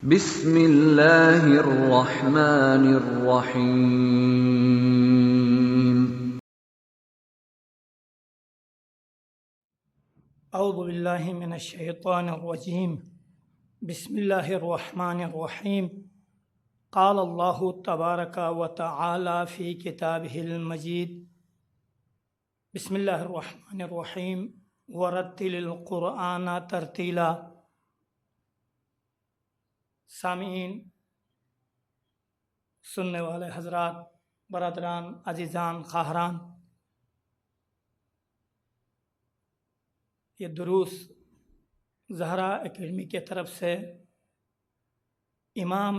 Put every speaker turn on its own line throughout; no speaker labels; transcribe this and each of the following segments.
بسم اللہ الرحمن الرحیم۔
اعوذ باللہ من الشیطان الرجیم، بسم اللہ الرحمن الرحیم۔ قال اللہ تبارک و تعالی فی کتابہ المجید، بسم اللہ الرحمن الرحیم، ورتل القرآن ترتیلا۔ سامعین، سننے والے حضرات، برادران، عزیزان، خواہران، یہ دروس زہرا اکیڈمی کے طرف سے امام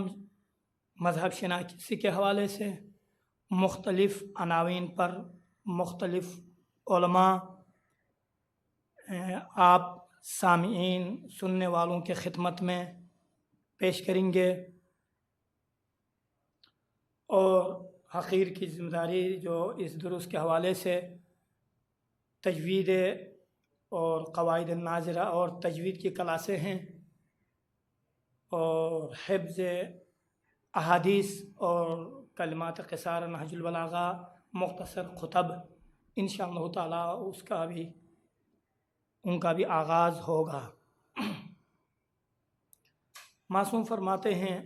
مذہب شناسی کے حوالے سے مختلف عناوین پر مختلف علماء آپ سامعین سننے والوں کے خدمت میں پیش کریں گے، اور حقیر کی ذمہ داری جو اس دروس کے حوالے سے تجوید اور قواعد ناظرہ اور تجوید کی کلاسیں ہیں، اور حفظ احادیث اور کلمات قصار، نہج البلاغہ، مختصر خطب، انشاءاللہ تعالی ان کا بھی آغاز ہوگا۔ معصوم فرماتے ہیں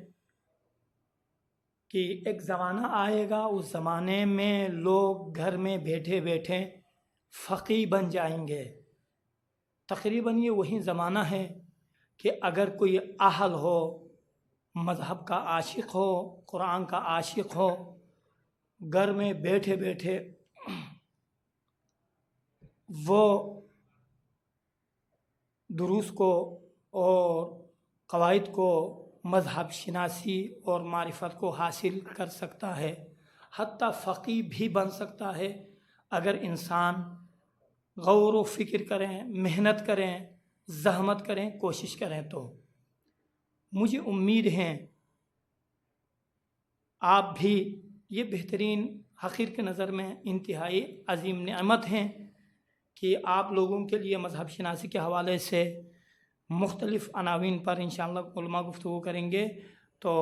کہ ایک زمانہ آئے گا، اس زمانے میں لوگ گھر میں بیٹھے بیٹھے فقیہ بن جائیں گے۔ تقریباً یہ وہی زمانہ ہے کہ اگر کوئی اہل ہو، مذہب کا عاشق ہو، قرآن کا عاشق ہو، گھر میں بیٹھے بیٹھے وہ دروس کو اور قواعد کو، مذہب شناسی اور معرفت کو حاصل کر سکتا ہے، حتیٰ فقیہ بھی بن سکتا ہے اگر انسان غور و فکر کریں، محنت کریں، زحمت کریں، کوشش کریں۔ تو مجھے امید ہے آپ بھی، یہ بہترین حقیر کی نظر میں انتہائی عظیم نعمت ہیں کہ آپ لوگوں کے لیے مذہب شناسی کے حوالے سے مختلف عناوین پر انشاءاللہ علماء گفتگو کریں گے، تو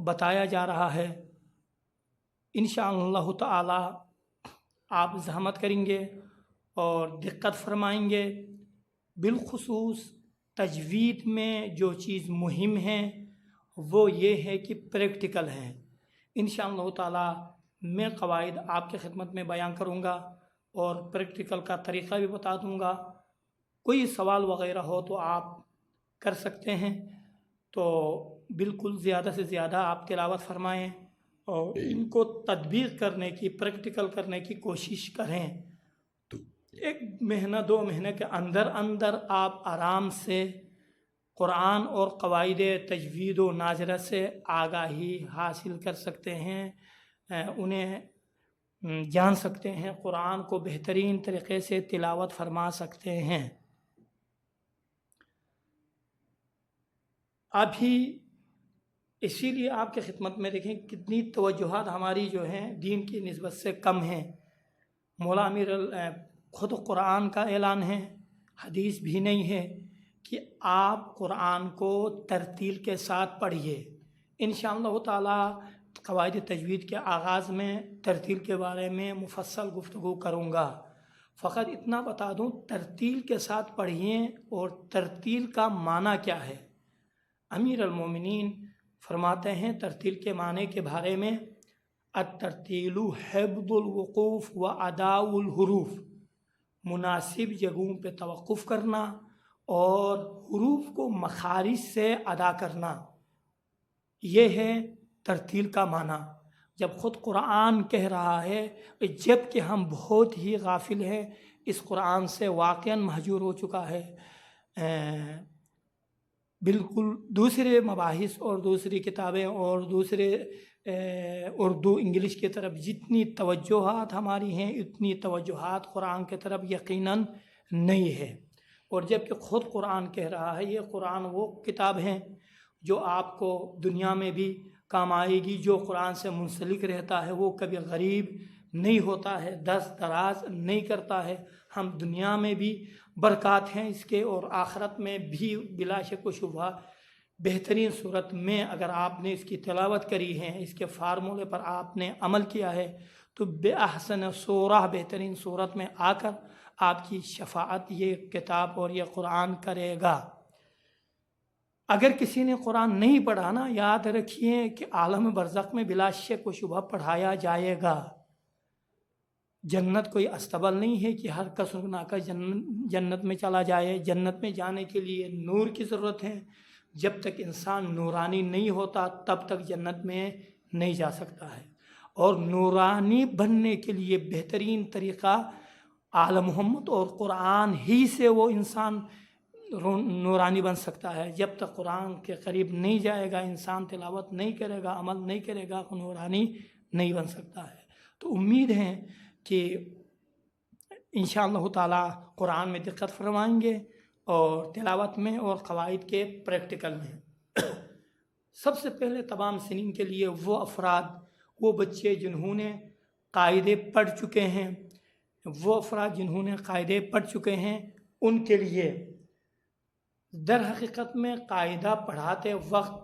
بتایا جا رہا ہے انشاءاللہ تعالی آپ زحمت کریں گے اور دقت فرمائیں گے۔ بالخصوص تجوید میں جو چیز مہم ہے وہ یہ ہے کہ پریکٹیکل ہے۔ انشاءاللہ تعالی میں قواعد آپ کے خدمت میں بیان کروں گا اور پریکٹیکل کا طریقہ بھی بتا دوں گا۔ کوئی سوال وغیرہ ہو تو آپ کر سکتے ہیں، تو بالکل زیادہ سے زیادہ آپ تلاوت فرمائیں اور ان کو تطبیق کرنے کی، پریکٹیکل کرنے کی کوشش کریں۔ تو 1 مہینہ 2 مہینے کے اندر آپ آرام سے قرآن اور قواعد تجوید و ناظرہ سے آگاہی حاصل کر سکتے ہیں، انہیں جان سکتے ہیں، قرآن کو بہترین طریقے سے تلاوت فرما سکتے ہیں۔ ابھی اسی لیے آپ کے خدمت میں دیکھیں کتنی توجہات ہماری جو ہیں دین کی نسبت سے کم ہیں۔ مولا امیر خود قرآن کا اعلان ہے، حدیث بھی نہیں ہے کہ آپ قرآن کو ترتیل کے ساتھ پڑھیے۔ انشاءاللہ تعالی قواعد تجوید کے آغاز میں ترتیل کے بارے میں مفصل گفتگو کروں گا۔ فقط اتنا بتا دوں، ترتیل کے ساتھ پڑھیے، اور ترتیل کا معنی کیا ہے۔ امیر المومنین فرماتے ہیں ترتیل کے معنی کے بارے میں، الترتیل حفظ الوقوف و اداء الحروف، مناسب جگہوں پہ توقف کرنا اور حروف کو مخارج سے ادا کرنا، یہ ہے ترتیل کا معنی۔ جب خود قرآن کہہ رہا ہے، جب کہ ہم بہت ہی غافل ہیں، اس قرآن سے واقعاً مہجور ہو چکا ہے، بالکل دوسرے مباحث اور دوسری کتابیں اور دوسرے اردو انگلش کی طرف جتنی توجہات ہماری ہیں، اتنی توجہات قرآن کی طرف یقیناً نہیں ہے۔ اور جب کہ خود قرآن کہہ رہا ہے، یہ قرآن وہ کتاب ہے جو آپ کو دنیا میں بھی کام آئے گی۔ جو قرآن سے منسلک رہتا ہے وہ کبھی غریب نہیں ہوتا ہے، دست دراز نہیں کرتا ہے۔ ہم دنیا میں بھی برکات ہیں اس کے، اور آخرت میں بھی بلا شک و شبہ بہترین صورت میں اگر آپ نے اس کی تلاوت کری ہے، اس کے فارمولے پر آپ نے عمل کیا ہے، تو بے احسن سورہ بہترین صورت میں آ کر آپ کی شفاعت یہ کتاب اور یہ قرآن کرے گا۔ اگر کسی نے قرآن نہیں پڑھا نا، یاد رکھیے کہ عالم برزخ میں بلا شک و شبہ پڑھایا جائے گا۔ جنت کوئی استبل نہیں ہے کہ ہر کس رکنا کر جنت میں چلا جائے۔ جنت میں جانے کے لیے نور کی ضرورت ہے۔ جب تک انسان نورانی نہیں ہوتا تب تک جنت میں نہیں جا سکتا ہے، اور نورانی بننے کے لیے بہترین طریقہ آل محمد اور قرآن ہی سے وہ انسان نورانی بن سکتا ہے۔ جب تک قرآن کے قریب نہیں جائے گا، انسان تلاوت نہیں کرے گا، عمل نہیں کرے گا، نورانی نہیں بن سکتا ہے۔ تو امید ہے کہ انشاءاللہ تعالی قرآن میں دقت فرمائیں گے، اور تلاوت میں اور قواعد کے پریکٹیکل میں۔ سب سے پہلے تمام سنین کے لیے وہ افراد، وہ بچے جنہوں نے قاعدے پڑھ چکے ہیں، وہ افراد جنہوں نے قاعدے پڑھ چکے ہیں، ان کے لیے در حقیقت میں قاعدہ پڑھاتے وقت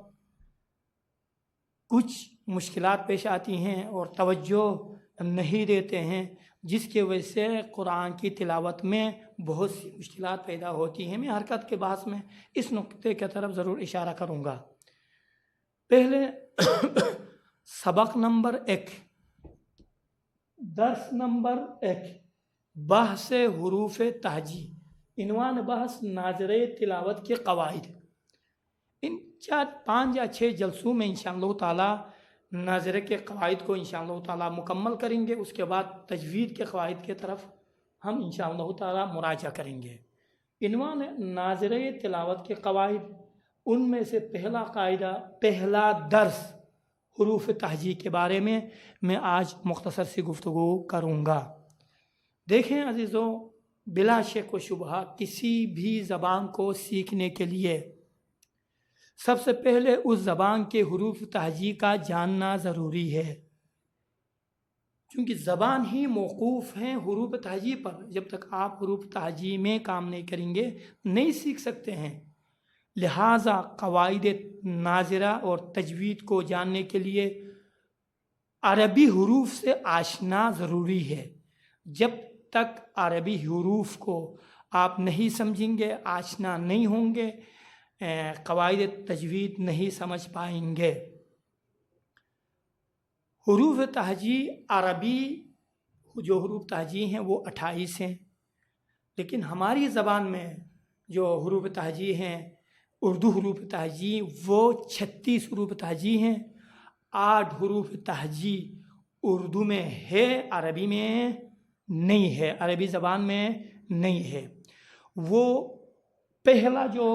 کچھ مشکلات پیش آتی ہیں اور توجہ نہیں دیتے ہیں، جس کی وجہ سے قرآن کی تلاوت میں بہت سی مشکلات پیدا ہوتی ہیں۔ میں حرکت کے بحث میں اس نقطے کی طرف ضرور اشارہ کروں گا۔ پہلے سبق نمبر 1، درس نمبر 1، بحث حروف تہجی، عنوان بحث ناظرِ تلاوت کے قواعد۔ ان 5 یا 6 جلسوں میں انشاءاللہ تعالی ناظرہ کے قواعد کو انشاءاللہ تعالی مکمل کریں گے۔ اس کے بعد تجوید کے قواعد کی طرف ہم انشاءاللہ تعالی مراجعہ کریں گے۔ عنوان ناظرہ تلاوت کے قواعد، ان میں سے پہلا قاعدہ، پہلا درس حروف تہجی کے بارے میں آج مختصر سی گفتگو کروں گا۔ دیکھیں عزیزو، بلا شک و شبہ کسی بھی زبان کو سیکھنے کے لیے سب سے پہلے اس زبان کے حروف تہجی کا جاننا ضروری ہے، کیونکہ زبان ہی موقوف ہیں حروف تہجی پر۔ جب تک آپ حروف تہجی میں کام نہیں کریں گے نہیں سیکھ سکتے ہیں۔ لہٰذا قواعد ناظرہ اور تجوید کو جاننے کے لیے عربی حروف سے آشنا ضروری ہے۔ جب تک عربی حروف کو آپ نہیں سمجھیں گے، آشنا نہیں ہوں گے، قواعد تجوید نہیں سمجھ پائیں گے۔ حروف تہجی عربی جو حروف تہجی ہیں وہ 28 ہیں، لیکن ہماری زبان میں جو حروف تہجی ہیں، اردو حروف تہجی، وہ 36 حروف تہجی ہیں۔ 8 حروف تہجی اردو میں ہے، عربی میں نہیں ہے، عربی زبان میں نہیں ہے۔ وہ پہلا جو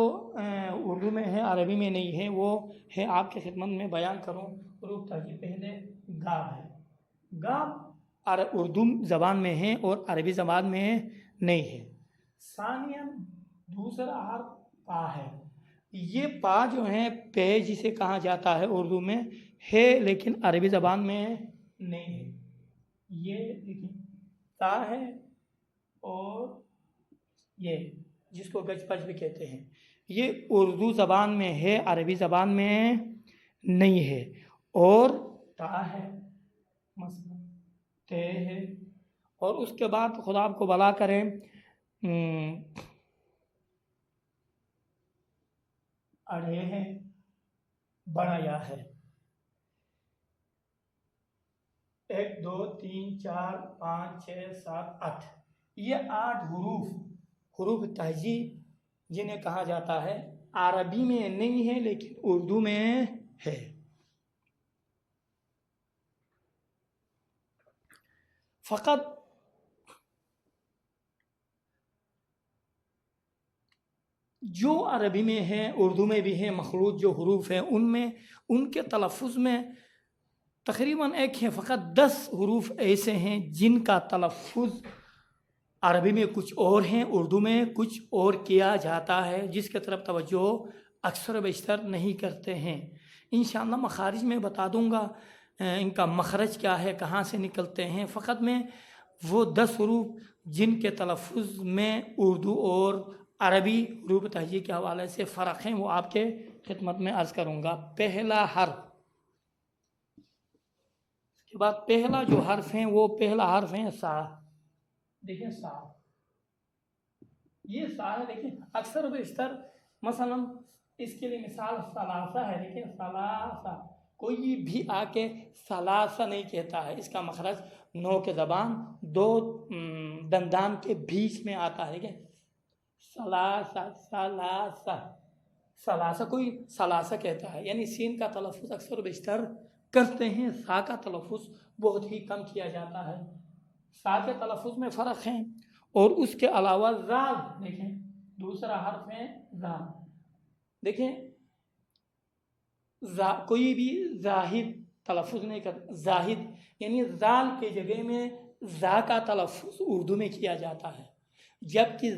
اردو میں ہے عربی میں نہیں ہے، وہ ہے، آپ کی خدمت میں بیان کروں، حروف تہجی پہلے گا ہے۔ گا اردو زبان میں ہے اور عربی زبان میں نہیں ہے۔ ثانیاً دوسرا حرف پا ہے۔ یہ پا جو ہے، پے جسے کہا جاتا ہے اردو میں ہے، لیکن عربی زبان میں نہیں ہے۔ یہ دیکھیں تا ہے، اور یہ جس کو گج پج بھی کہتے ہیں، یہ اردو زبان میں ہے، عربی زبان میں نہیں ہے۔ اور تا ہے، مثلا تے ہے، اور اس کے بعد خدا آپ کو بھلا کریں اڑے ہے، بڑا یا ہے۔ 1 2 3 4 5 6 7 8، یہ 8 حروف تہجی جنہیں کہا جاتا ہے، عربی میں نہیں ہے لیکن اردو میں ہے۔ فقط جو عربی میں ہے، اردو میں بھی ہے، مخلوط جو حروف ہیں ان میں، ان کے تلفظ میں تقریباً ایک ہے، فقط 10 حروف ایسے ہیں جن کا تلفظ عربی میں کچھ اور ہیں، اردو میں کچھ اور کیا جاتا ہے، جس کی طرف توجہ اکثر و بیشتر نہیں کرتے ہیں۔ انشاءاللہ مخارج میں بتا دوں گا ان کا مخرج کیا ہے، کہاں سے نکلتے ہیں۔ فقط میں وہ 10 حروف جن کے تلفظ میں اردو اور عربی حروف تہجی کے حوالے سے فرق ہیں وہ آپ کے خدمت میں عرض کروں گا۔ پہلا حرف، اس کے بعد پہلا جو حرف ہیں وہ پہلا حرف ہے سا۔ دیکھیں سا، یہ سا ہے، دیکھیں اکثر و بیشتر مثلا اس کے لیے مثال ثلاثہ ہے، لیکن ثلاثہ کوئی بھی آ کے ثلاثہ نہیں کہتا ہے، اس کا مخرج نو کے زبان دو دندان کے بیچ میں آتا ہے، لیکن ثلاثہ ثلاثہ ثلاثہ کوئی ثلاثہ کہتا ہے، یعنی سین کا تلفظ اکثر و بیشتر کرتے ہیں، سا کا تلفظ بہت ہی کم کیا جاتا ہے۔ سا کے تلفظ میں فرق ہے، اور اس کے علاوہ زال، دیکھیں دوسرا حرف ہے زال، دیکھیں کوئی بھی زاہد تلفظ نہیں کرتا، زاہد یعنی زال کے جگہ میں زا کا تلفظ اردو میں کیا جاتا ہے، جبکہ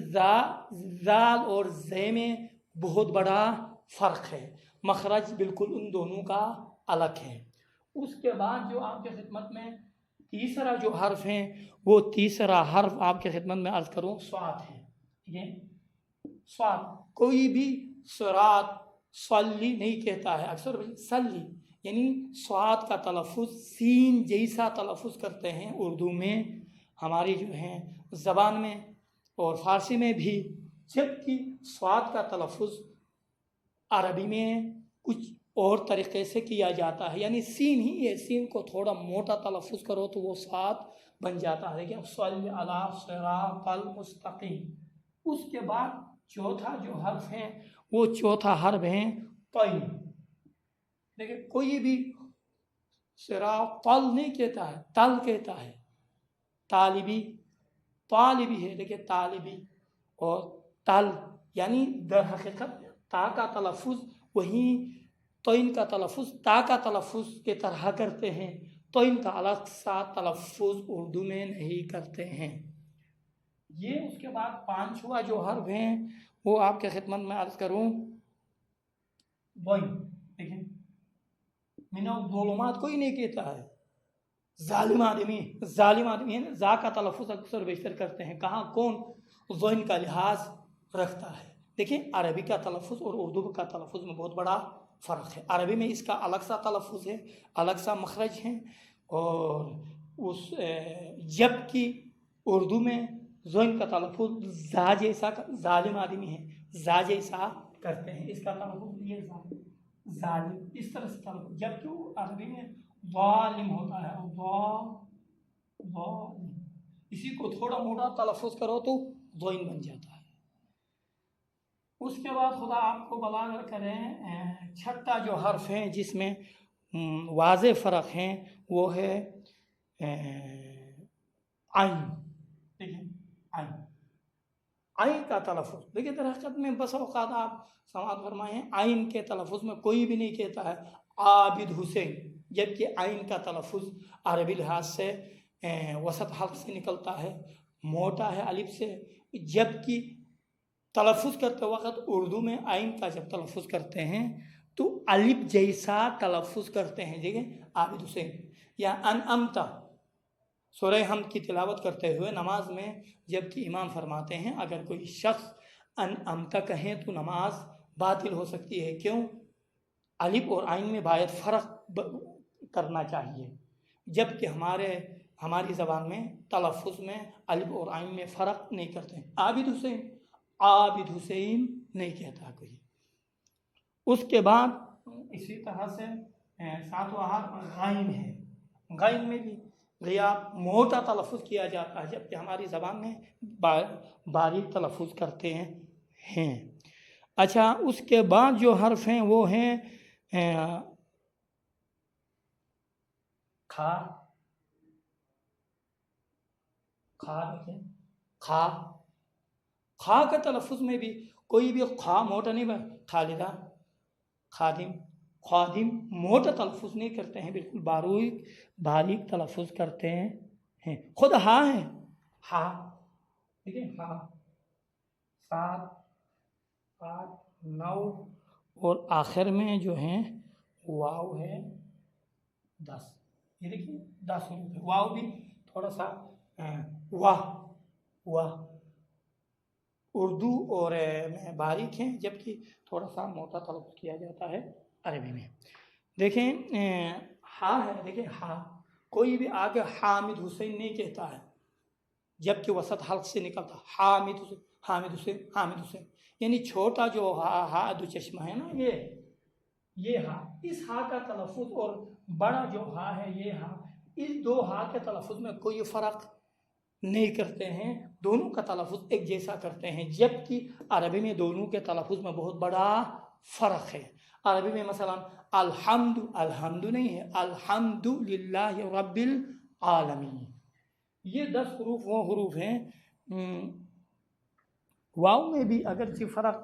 زال اور زے میں بہت بڑا فرق ہے، مخرج بالکل ان دونوں کا الگ ہے۔ اس کے بعد جو آپ کی خدمت میں تیسرا جو حرف ہے وہ تیسرا حرف آپ کی خدمت میں عرض کروں صاد ہے، ٹھیک ہے؟ صاد کوئی بھی صراط صلی نہیں کہتا ہے، اکثر صلی یعنی صاد کا تلفظ سین جیسا تلفظ کرتے ہیں اردو میں، ہماری جو ہیں زبان میں اور فارسی میں بھی، جبکہ صاد کا تلفظ عربی میں کچھ اور طریقے سے کیا جاتا ہے، یعنی سین ہی ہے، سین کو تھوڑا موٹا تلفظ کرو تو وہ صاد بن جاتا ہے، لیکن صلی علی صراط المستقیم۔ اس کے بعد چوتھا جو حرف ہے وہ چوتھا حرف ہے طی، دیکھیں کوئی بھی صراط تل نہیں کہتا ہے، تل کہتا ہے، طالبی طالبی ہے، دیکھیں طالبی اور تل، یعنی در حقیقت تا کا تلفظ وہیں توئن کا تلفظ تا کا تلفظ کے طرح کرتے ہیں، توئن کا الگ سا تلفظ اردو میں نہیں کرتے ہیں۔ یہ اس کے بعد پانچواں جو حرف ہیں وہ آپ کے خدمت میں عرض کروں وین، دیکھیں من الظلمات کوئی نہیں کہتا ہے، ظالم آدمی، ظالم آدمی ہے، زا کا تلفظ اکثر بیشتر کرتے ہیں، کہاں کون ذہن کا لحاظ رکھتا ہے۔ دیکھیں عربی کا تلفظ اور اردو کا تلفظ میں بہت بڑا فرق ہے، عربی میں اس کا الگ سا تلفظ ہے، الگ سا مخرج ہے، اور جبکہ اردو میں ذہن کا تلفظ زا جیسا، ظالم آدمی ہے زا جیسا کرتے ہیں، اس کا تلفظ یہ ظالم اس طرح سے تلفظ، جبکہ عربی میں ظالم ہوتا ہے، ظالم اسی کو تھوڑا موٹا تلفظ کرو تو ظالم بن جاتا ہے۔ اس کے بعد خدا آپ کو بلا کریں، چھٹا جو حرف ہیں جس میں واضح فرق ہیں وہ ہے عین، دیکھیں عین، عین کا تلفظ، دیکھیں در حقیقت میں بس اوقات آپ سماعت فرمائے ہیں، عین کے تلفظ میں کوئی بھی نہیں کہتا ہے عابد حسین، جبکہ عین کا تلفظ عربی لحاظ سے وسط حلق سے نکلتا ہے، موٹا ہے الف سے، جبکہ تلفظ کرتے وقت اردو میں عین کا جب تلفظ کرتے ہیں تو الف جیسا تلفظ کرتے ہیں، دیکھیں عابد حسین یا انعمتا، سورہ حمد کی تلاوت کرتے ہوئے نماز میں جبکہ امام فرماتے ہیں اگر کوئی شخص انعمتا کہیں تو نماز باطل ہو سکتی ہے، کیوں؟ الف اور عین میں باید فرق کرنا چاہیے، جبکہ ہماری زبان میں تلفظ میں الف اور عین میں فرق نہیں کرتے ہیں، عابد حسین عابد حسین نہیں کہتا کوئی۔ اس کے بعد اسی طرح سے ساتواں حرف غین ہے، غین میں بھی غیاب موٹا تلفظ کیا جاتا ہے، جبکہ ہماری زبان میں باریک تلفظ کرتے ہیں۔ اچھا اس کے بعد جو حرف ہیں وہ ہیں کھا، کھا، دیکھیں کھا، کھا کے تلفظ میں بھی کوئی بھی کھا موٹا نہیں بنا، خالدہ، خادم، خادم موٹا تلفظ نہیں کرتے ہیں، بالکل باریک تلفظ کرتے ہیں۔ خود ہا ہے، ہا، دیکھیں ہا، 7 8 9 اور آخر میں جو ہیں واو ہے 10، یہ دیکھیے 10 حروف ہے، واو بھی تھوڑا سا واہ واہ اردو اور میں باریک ہیں، جبکہ تھوڑا سا موٹا تلفظ کیا جاتا ہے عربی میں۔ دیکھیں ہا ہے، دیکھیں ہا، کوئی بھی آگے حامد حسین نہیں کہتا ہے، جبکہ وسط حلق سے نکلتا حامد حسین، حامد حسین، حامد حسین، یعنی چھوٹا جو ہا دو چشمہ ہے نا، یہ ہا، اس ہا کا تلفظ اور بڑا جو ہا ہے یہ ہا، اس دو ہا کے تلفظ میں کوئی فرق نہیں کرتے ہیں، دونوں کا تلفظ ایک جیسا کرتے ہیں، جبکہ عربی میں دونوں کے تلفظ میں بہت بڑا فرق ہے۔ عربی میں مثلا الحمد، الحمد نہیں ہے، الحمد للہ رب العالمین۔ یہ 10 حروف وہ حروف ہیں۔ واو میں بھی اگرچہ فرق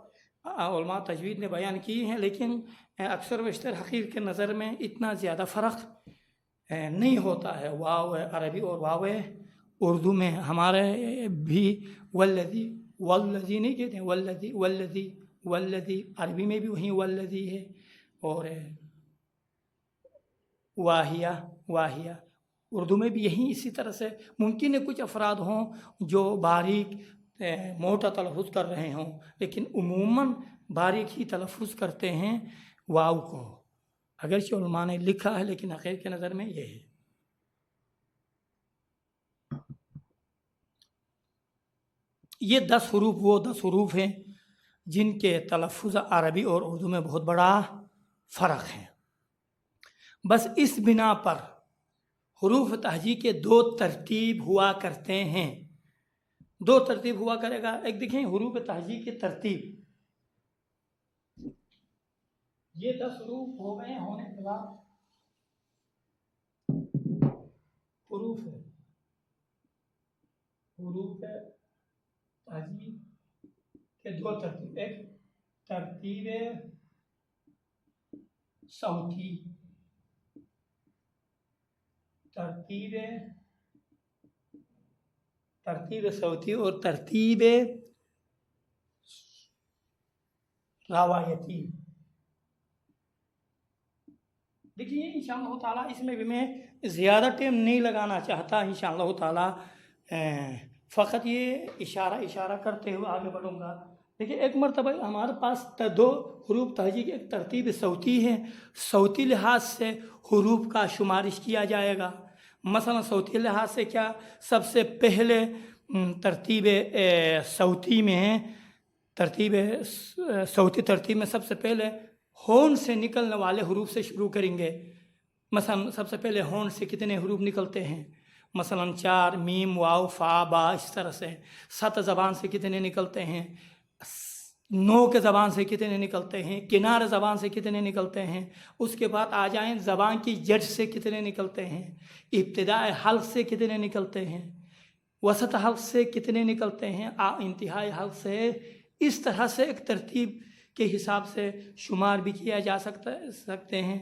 علماء تجوید نے بیان کی ہیں، لیکن اکثر و بیشتر حقیر کے نظر میں اتنا زیادہ فرق نہیں ہوتا ہے۔ واو عربی اور واو اردو میں ہمارے بھی والذی، والذی نہیں کہتے ہیں، والذی والذی والذی، عربی میں بھی وہیں والذی ہے، اور واہیہ، واہیہ اردو میں بھی یہیں اسی طرح سے۔ ممکن ہے کچھ افراد ہوں جو باریک موٹا تلفظ کر رہے ہوں، لیکن عموماً باریک ہی تلفظ کرتے ہیں واو کو، اگرچہ علماء نے لکھا ہے لیکن حقیقت کے نظر میں یہ ہے۔ یہ 10 حروف وہ 10 حروف ہیں جن کے تلفظ عربی اور اردو میں بہت بڑا فرق ہے۔ بس اس بنا پر حروف تہجی کے 2 ترتیب ہوا کرتے ہیں، 2 ترتیب ہوا کرے گا۔ ایک دیکھیں حروف تہجی کی ترتیب، یہ 10 حروف ہو گئے ہونے کے بعد حروف تہجی کے 2 ترتیب، ایک ترتیب صوتی، ترتیب صوتی اور ترتیب روایتی۔ دیکھیے انشاءاللہ تعالیٰ اس میں بھی میں زیادہ ٹائم نہیں لگانا چاہتا، انشاءاللہ تعالیٰ فقط یہ اشارہ کرتے ہوئے آگے بڑھوں گا۔ دیکھیے ایک مرتبہ ہمارے پاس 2 حروف تہجی کی ایک ترتیب صوتی ہے، صوتی لحاظ سے حروف کا شمارش کیا جائے گا۔ مثلا صوتی لحاظ سے کیا، سب سے پہلے ترتیب صوتی میں ہے، صوتی ترتیب میں سب سے پہلے ہون سے نکلنے والے حروف سے شروع کریں گے۔ مثلا سب سے پہلے ہون سے کتنے حروف نکلتے ہیں، مثلا 4، میم، واو، فا، با، اس طرح سے۔ ست زبان سے کتنے نکلتے ہیں، نو کے زبان سے کتنے نکلتے ہیں، کنار زبان سے کتنے نکلتے ہیں۔ اس کے بعد آ جائیں زبان کی جڑ سے کتنے نکلتے ہیں، ابتداء حلق سے کتنے نکلتے ہیں، وسط حلق سے کتنے نکلتے ہیں، انتہائی حلق سے۔ اس طرح سے ایک ترتیب کے حساب سے شمار بھی کیا جا سکتے ہیں۔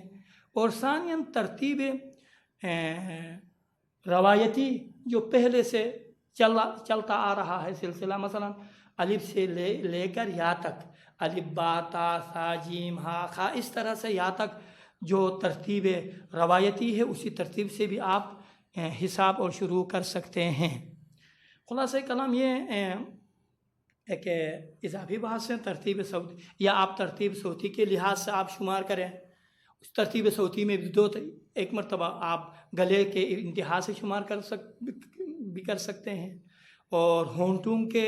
اور ثانیاً ترتیب روایتی جو پہلے سے چلتا آ رہا ہے سلسلہ، مثلا الف سے لے کر یا تک، الف با تا سا جیم ہا خا، اس طرح سے یا تک جو ترتیب روایتی ہے اسی ترتیب سے بھی آپ حساب اور شروع کر سکتے ہیں۔ خلاصہ کلام یہ ایک اضافی بحث ہے ترتیب صوتی، یا آپ ترتیب صوتی کے لحاظ سے آپ شمار کریں۔ اس ترتیب صوتی میں بھی 2، ایک مرتبہ آپ گلے کے انتہا سے شمار کر سکتے ہیں، اور ہونٹوں کے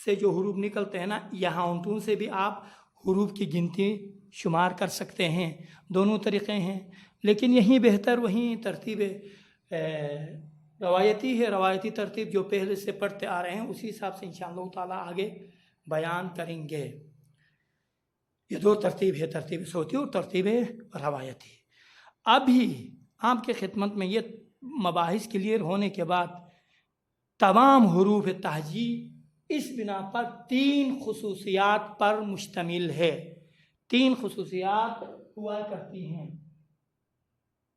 سے جو حروف نکلتے ہیں نا، یہاں ہونٹوں سے بھی آپ حروف کی گنتی شمار کر سکتے ہیں۔ دونوں طریقے ہیں، لیکن یہیں بہتر وہیں ترتیب روایتی ہے، روایتی ترتیب جو پہلے سے پڑھتے آ رہے ہیں اسی حساب سے انشاءاللہ تعالیٰ آگے بیان کریں گے۔ یہ 2 ترتیب ہے، ترتیب صوتی اور ترتیب روایتی۔ ابھی آپ کے خدمت میں یہ مباحث کلیئر ہونے کے بعد تمام حروف تہجی اس بنا پر 3 خصوصیات پر مشتمل ہے۔ 3 خصوصیات ہوا کرتی ہیں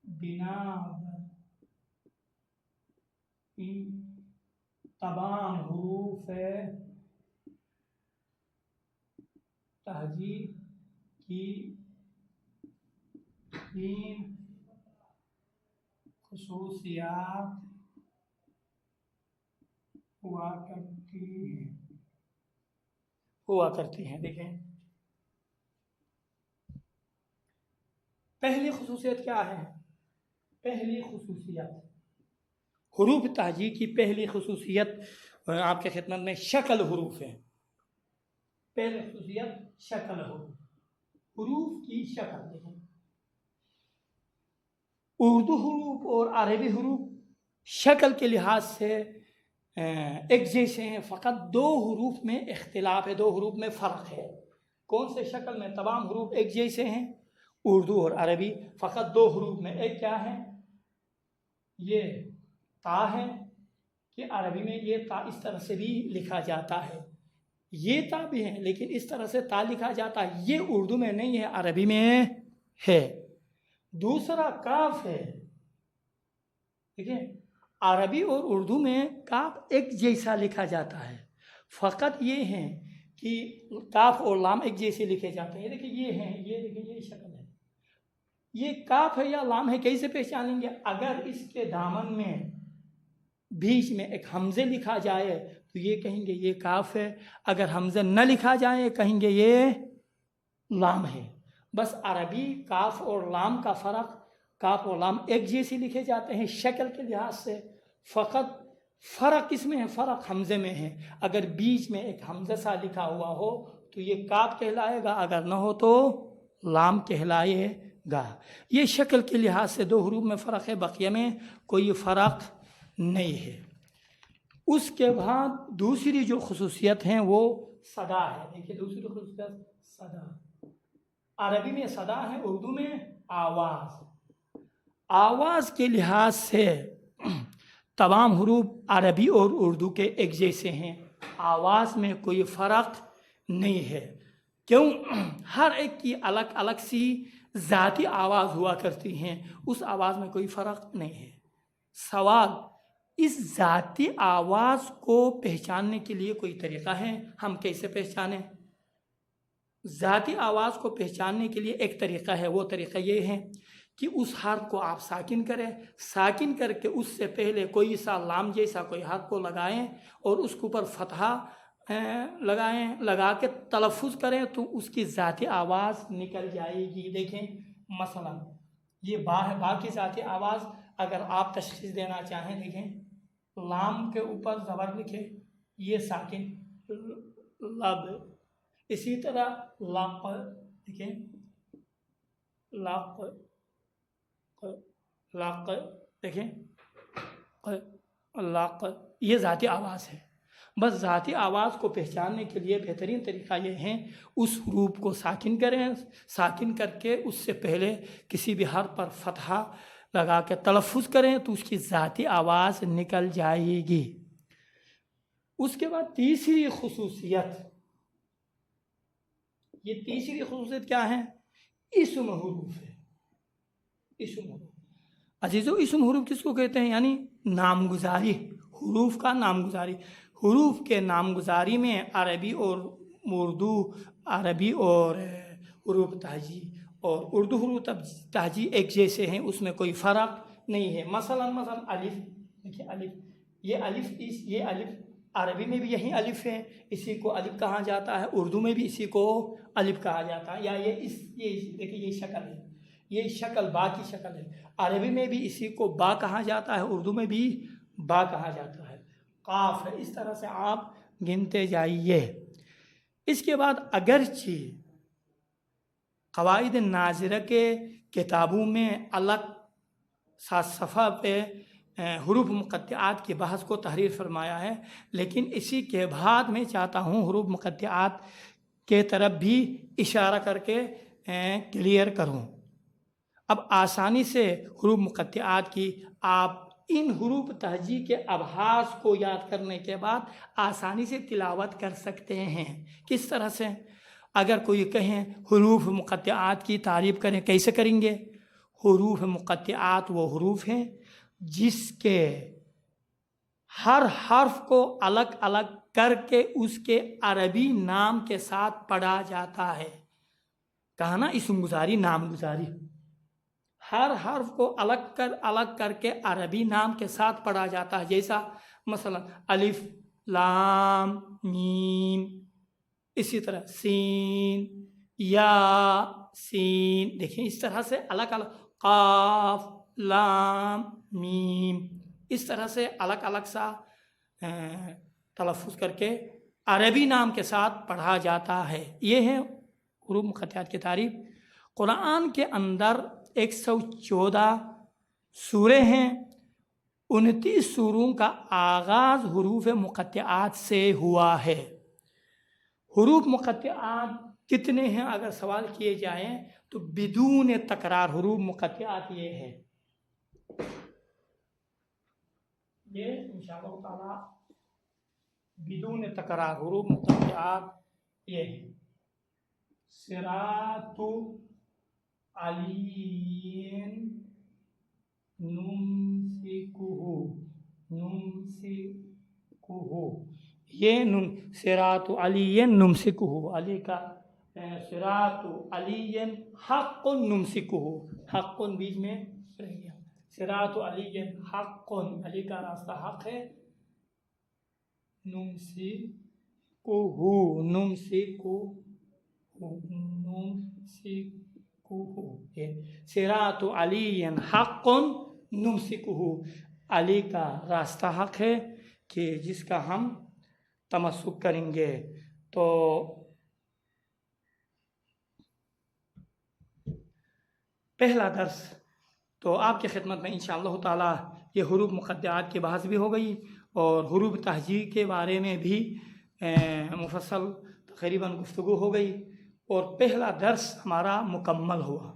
بنا ان تمام حروف تہجی کی 3 خصوصیات ہوا کرتی ہیں. دیکھیں پہلی خصوصیت کیا ہے؟ پہلی خصوصیت حروف تہجی کی پہلی خصوصیت آپ کے خدمت میں شکل حروف ہے. پہلی خصوصیت شکل حروف کی شکل. دیکھیں اردو حروف اور عربی حروف شکل کے لحاظ سے ایک جیسے ہیں، فقط دو حروف میں اختلاف ہے، دو حروف میں فرق ہے. کون سے شکل میں؟ تمام حروف ایک جیسے ہیں اردو اور عربی، فقط دو حروف میں. ایک کیا ہے؟ یہ تا ہے کہ عربی میں یہ تا اس طرح سے بھی لکھا جاتا ہے، یہ تا بھی ہے لیکن اس طرح سے تا لکھا جاتا ہے، یہ اردو میں نہیں ہے عربی میں ہے. دوسرا کاف ہے. ٹھیک ہے، عربی اور اردو میں کاف ایک جیسا لکھا جاتا ہے، فقط یہ ہے کہ کاف اور لام ایک جیسے لکھے جاتے ہیں. دیکھیں یہ ہیں، یہ دیکھیں یہ شکل ہے، یہ کاف ہے یا لام ہے. کیسے پہچانیں گے؟ اگر اس کے دامن میں بیچ میں ایک حمزے لکھا جائے تو یہ کہیں گے یہ کاف ہے، اگر حمزہ نہ لکھا جائے کہیں گے یہ لام ہے. بس عربی کاف اور لام کا فرق، کاف اور لام ایک جیسے لکھے جاتے ہیں شکل کے لحاظ سے، فقط فرق کس میں ہے؟ فرق حمزے میں ہے. اگر بیچ میں ایک حمزہ سا لکھا ہوا ہو تو یہ کاف کہلائے گا، اگر نہ ہو تو لام کہلائے گا. یہ شکل کے لحاظ سے دو حروف میں فرق ہے، بقیہ میں کوئی فرق نہیں ہے. اس کے بعد دوسری جو خصوصیت ہیں وہ صدا ہے. دیکھیے دوسری خصوصیت صدا. عربی میں صدا ہے، اردو میں آواز. آواز کے لحاظ سے تمام حروف عربی اور اردو کے ایک جیسے ہیں، آواز میں کوئی فرق نہیں ہے. کیوں؟ ہر ایک کی الگ الگ سی ذاتی آواز ہوا کرتی ہیں، اس آواز میں کوئی فرق نہیں ہے. سوال، اس ذاتی آواز کو پہچاننے کے لیے کوئی طریقہ ہے؟ ہم کیسے پہچانیں؟ ذاتی آواز کو پہچاننے کے لیے ایک طریقہ ہے، وہ طریقہ یہ ہے کہ اس حرف کو آپ ساکن کریں، ساکن کر کے اس سے پہلے کوئی سا لام جیسا کوئی حرف کو لگائیں اور اس کے اوپر فتحہ لگائیں، لگا کے تلفظ کریں تو اس کی ذاتی آواز نکل جائے گی. دیکھیں مثلا یہ با ہے، با کی ذاتی آواز اگر آپ تشخیص دینا چاہیں، دیکھیں لام کے اوپر زبر لکھے، یہ ساکن لب. اسی طرح لاق، دیکھیں لاق، لاق، دیکھیں لاق، یہ ذاتی آواز ہے. بس ذاتی آواز کو پہچاننے کے لیے بہترین طریقہ یہ ہے اس حروف کو ساکن کریں، ساکن کر کے اس سے پہلے کسی بھی حرف پر فتحہ لگا کے تلفظ کریں تو اس کی ذاتی آواز نکل جائے گی. اس کے بعد تیسری خصوصیت، یہ تیسری خصوصیت کیا ہے؟ اسم حروف ہے. اسم حروف عزیزو، اسم حروف کس کو کہتے ہیں؟ یعنی نامگزاری، حروف کا نامگزاری. حروف کے نامگزاری میں عربی اور اردو، عربی اور حروف تہجی اور اردو حروف تہجی ایک جیسے ہیں، اس میں کوئی فرق نہیں ہے. مثلا الف، دیکھیے الف، یہ الف، یہ الف عربی میں بھی یہی الف ہے، اسی کو الف کہا جاتا ہے، اردو میں بھی اسی کو الف کہا جاتا ہے. یا یہ دیکھیے یہ شکل ہے، یہ شکل با کی شکل ہے، عربی میں بھی اسی کو با کہا جاتا ہے، اردو میں بھی با کہا جاتا ہے. قاف ہے. اس طرح سے آپ گنتے جائیے. اس کے بعد اگرچہ قواعد ناظرہ کے کتابوں میں الگ 7 صفحہ پہ حروف مقطعات کی بحث کو تحریر فرمایا ہے، لیکن اسی کے بعد میں چاہتا ہوں حروف مقطعات کے طرف بھی اشارہ کر کے کلیئر کروں. اب آسانی سے حروف مقطعات کی آپ ان حروف تہجی کے ابحاث کو یاد کرنے کے بعد آسانی سے تلاوت کر سکتے ہیں. کس طرح سے؟ اگر کوئی کہیں حروف مقطعات کی تعریف کریں، کیسے کریں گے؟ حروف مقطعات وہ حروف ہیں جس کے ہر حرف کو الگ الگ کر کے اس کے عربی نام کے ساتھ پڑھا جاتا ہے. کہا نا اسم گزاری، نام گزاری. ہر حرف کو الگ کر کے عربی نام کے ساتھ پڑھا جاتا ہے. جیسا مثلا الف، لام میم، اسی طرح سین یا سین، دیکھیں اس طرح سے الگ الگ، قاف لام میم، اس طرح سے الگ الگ سا تلفظ کر کے عربی نام کے ساتھ پڑھا جاتا ہے۔ یہ ہے حروف مقطعات کی تعریف۔ قرآن کے اندر 114 سورے ہیں، 29 سوروں کا آغاز حروف مقطعات سے ہوا ہے۔ حروف مقطعات کتنے ہیں اگر سوال کیے جائیں تو بدون تکرار حروف مقطعات یہ ہے، یہ انشاءاللہ تعالی بدون تکرار حروف مقطعات یہ ہے۔ صراط علی نمسکہ، یہ صراط علی نمسکہ، علی کا صراط علی حق نمسکہ، حق بیچ میں رہ گیا، صراط علی حق، علی کا راستہ حق ہے، نمسکہ صراط علی حق نمسکہ، علی کا راستہ حق ہے کہ جس کا ہم تمسک کریں گے۔ تو پہلا درس تو آپ کی خدمت میں انشاءاللہ تعالی یہ حروف مقطعات کی بحث بھی ہو گئی اور حروف تہجی کے بارے میں بھی مفصل تقریباً گفتگو ہو گئی اور پہلا درس ہمارا مکمل ہوا۔